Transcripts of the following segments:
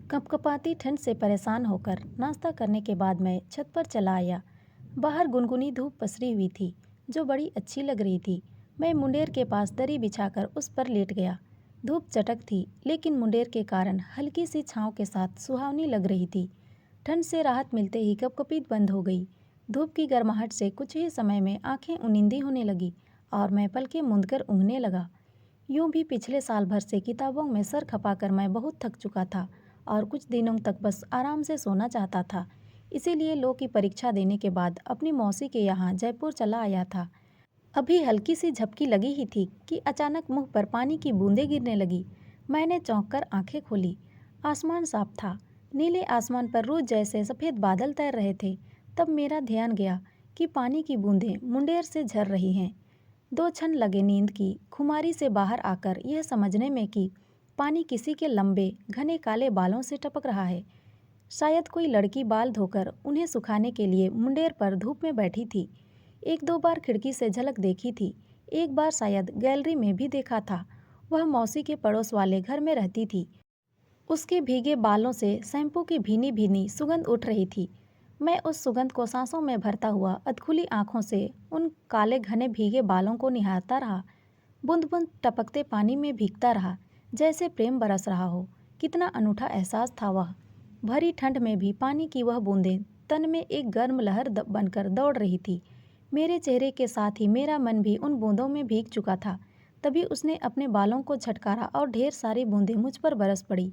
कपकपाती ठंड से परेशान होकर नाश्ता करने के बाद मैं छत पर चला आया। बाहर गुनगुनी धूप पसरी हुई थी, जो बड़ी अच्छी लग रही थी। मैं मुंडेर के पास दरी बिछाकर उस पर लेट गया। धूप चटक थी, लेकिन मुंडेर के कारण हल्की सी छांव के साथ सुहावनी लग रही थी। ठंड से राहत मिलते ही कपकपीत बंद हो गई। धूप की गर्माहट से कुछ ही समय में आंखें उनिंदी होने लगी और मैं पलकें मूंदकर ऊँघने लगा। यूं भी पिछले साल भर से किताबों में सर खपाकर मैं बहुत थक चुका था और कुछ दिनों तक बस आराम से सोना चाहता था। इसीलिए लॉ की परीक्षा देने के बाद अपनी मौसी के यहाँ जयपुर चला आया था। अभी हल्की सी झपकी लगी ही थी कि अचानक मुंह पर पानी की बूंदें गिरने लगी। मैंने चौंक कर आंखें खोली। आसमान साफ था। नीले आसमान पर रोज जैसे सफ़ेद बादल तैर रहे थे। तब मेरा ध्यान गया कि पानी की बूंदें मुंडेर से झर रही हैं। दो क्षण लगे नींद की खुमारी से बाहर आकर यह समझने में कि पानी किसी के लंबे घने काले बालों से टपक रहा है। शायद कोई लड़की बाल धोकर उन्हें सुखाने के लिए मुंडेर पर धूप में बैठी थी। एक दो बार खिड़की से झलक देखी थी। एक बार शायद गैलरी में भी देखा था। वह मौसी के पड़ोस वाले घर में रहती थी। उसके भीगे बालों से शैम्पू की भीनी भीनी सुगंध उठ रही थी। मैं उस सुगंध को सांसों में भरता हुआ अधखुली आंखों से उन काले घने भीगे बालों को निहारता रहा। बूंद बूंद टपकते पानी में भीगता रहा, जैसे प्रेम बरस रहा हो। कितना अनूठा एहसास था वह। भरी ठंड में भी पानी की वह बूंदें तन में एक गर्म लहर बनकर दौड़ रही थी। मेरे चेहरे के साथ ही मेरा मन भी उन बूंदों में भीग चुका था। तभी उसने अपने बालों को झटकारा और ढेर सारी बूंदें मुझ पर बरस पड़ी।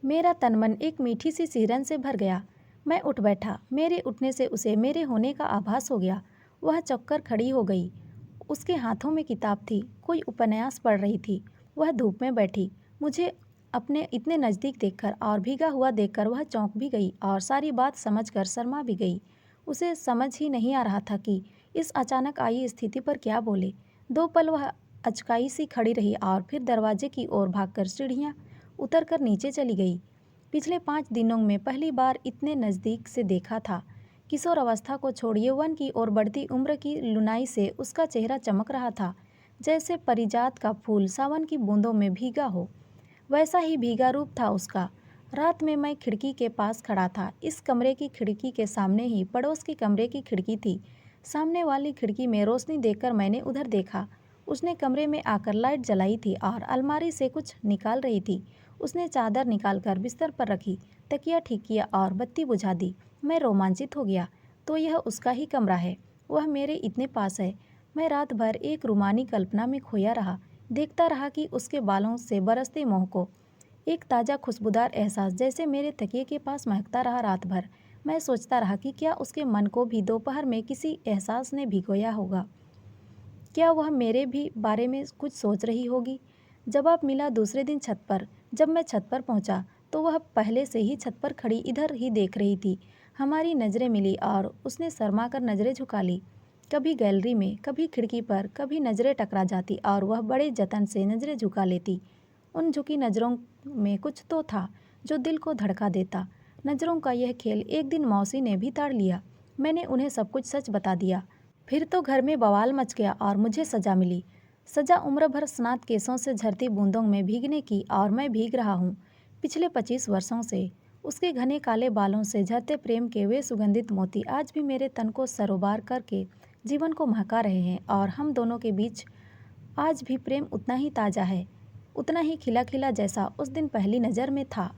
मेरा तन मन एक मीठी सी सिहरन से भर गया। मैं उठ बैठा। मेरे उठने से उसे मेरे होने का आभास हो गया। वह चौंक खड़ी हो गई। उसके हाथों में किताब थी, कोई उपन्यास पढ़ रही थी। वह धूप में बैठी। मुझे अपने इतने नज़दीक देखकर और भीगा हुआ देखकर वह चौंक भी गई और सारी बात समझकर शर्मा भी गई। उसे समझ ही नहीं आ रहा था कि इस अचानक आई स्थिति पर क्या बोले। दो पल वह अचकाई सी खड़ी रही और फिर दरवाजे की ओर भागकर सीढ़ियाँ उतरकर नीचे चली गई। पिछले 5 दिनों में पहली बार इतने नज़दीक से देखा था। किशोर अवस्था को छोड़िए यौवन की ओर बढ़ती उम्र की लुनाई से उसका चेहरा चमक रहा था, जैसे परिजात का फूल सावन की बूंदों में भीगा हो। वैसा ही भीगा रूप था उसका। रात में मैं खिड़की के पास खड़ा था। इस कमरे की खिड़की के सामने ही पड़ोस के कमरे की खिड़की थी। सामने वाली खिड़की में रोशनी देखकर मैंने उधर देखा। उसने कमरे में आकर लाइट जलाई थी और अलमारी से कुछ निकाल रही थी। उसने चादर निकालकर बिस्तर पर रखी, तकिया ठीक किया और बत्ती बुझा दी। मैं रोमांचित हो गया। तो यह उसका ही कमरा है। वह मेरे इतने पास है। मैं रात भर एक रूमानी कल्पना में खोया रहा। देखता रहा कि उसके बालों से बरसते मोह को। एक ताज़ा खुशबूदार एहसास जैसे मेरे तकिए के पास महकता रहा रात भर। मैं सोचता रहा कि क्या उसके मन को भी दोपहर में किसी एहसास ने भिगोया होगा। क्या वह मेरे भी बारे में कुछ सोच रही होगी। जवाब मिला दूसरे दिन छत पर। जब मैं छत पर पहुंचा तो वह पहले से ही छत पर खड़ी इधर ही देख रही थी। हमारी नज़रें मिली और उसने शर्मा कर नज़रें झुका ली। कभी गैलरी में, कभी खिड़की पर, कभी नज़रें टकरा जाती और वह बड़े जतन से नज़रें झुका लेती। उन झुकी नज़रों में कुछ तो था जो दिल को धड़का देता। नज़रों का यह खेल एक दिन मौसी ने भी ताड़ लिया। मैंने उन्हें सब कुछ सच बता दिया। फिर तो घर में बवाल मच गया और मुझे सज़ा मिली। सज़ा उम्र भर स्नात केसों से झरती बूंदों में भीगने की, और मैं भीग रहा हूँ पिछले 25 वर्षों से। उसके घने काले बालों से झरते प्रेम के वे सुगंधित मोती आज भी मेरे तन को सरोबार करके जीवन को महका रहे हैं और हम दोनों के बीच आज भी प्रेम उतना ही ताज़ा है, उतना ही खिला खिला जैसा उस दिन पहली नज़र में था।